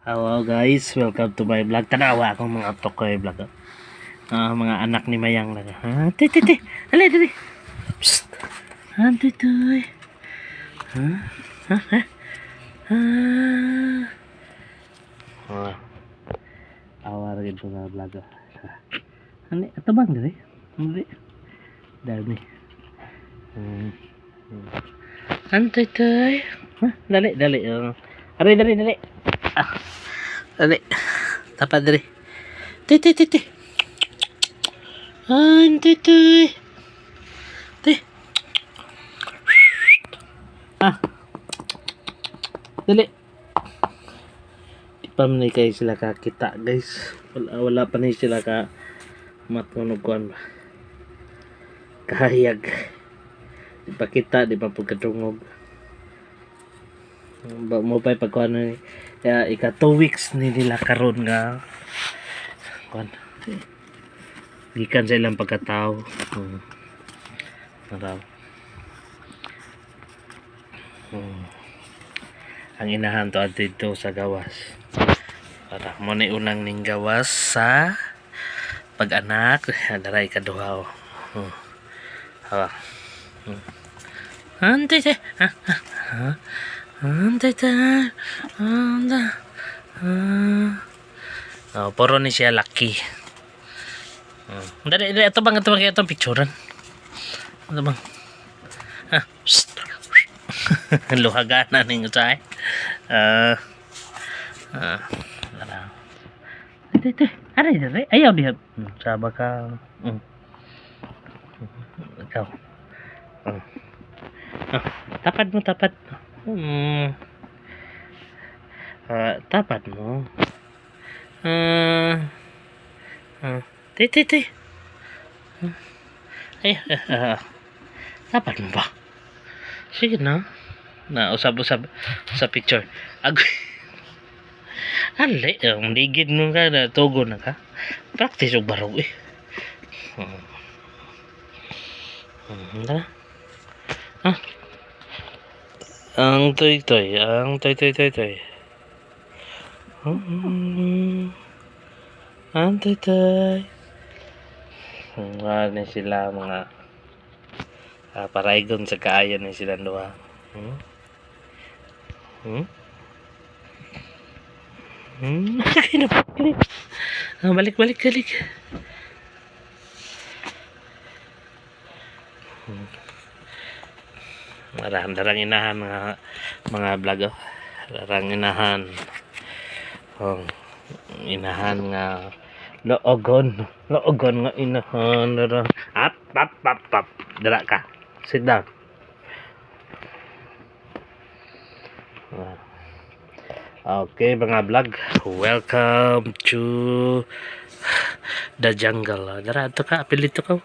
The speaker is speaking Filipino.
Hello guys, welcome to my vlog. Tanawa akong mga tokoy vlog. Mga anak ni Mayang lang. Titi. Dali, dali. Psst. Titoy. Awar gitu na vlog. Ani, ato bang dali? Dali. Dali. Titoy. Dali, dali. Dali. Dali. Tapat dali. Titi. Titoy. Dali. Di pa man kayo sila kakita guys. Wala pa na sila ka matunog kuan ba. Kahayag. Di pa kita, di pa pagkatungog. Mo pa pagkuan na ika 2 weeks ni nila karon nga kuan. Gikan sa ilang pagkatao. Naraw. Ang inahan to dito sa gawas. Para mo ni unang ning gawas sa pag-anak, daray kaduha. Antay. Puro ni siya laki. Dali, ito bang itong picturean? Ito bang? Luhagana ning usay. Dali. Ayaw diha. Saba ka. Ikaw. Tapad mo. Tapad mo. Titi. Ay, tapad mo ba? Sige na. Usab sa picture. Agoy. Ali, ang ligid mo ka na tugo na ka. Practice og baro eh. Tara. Ang toy. Ang toy. Ang toy. Ni sila mga paraygon sa kaayan ni sila duha. Balik. Darang inahan mga vlog. Darang inahan. Inahan nga loogon nga inahan. Up. Dara ka. Sit down. Okay mga vlog, welcome to the jungle. Dara to ka, apelito ka.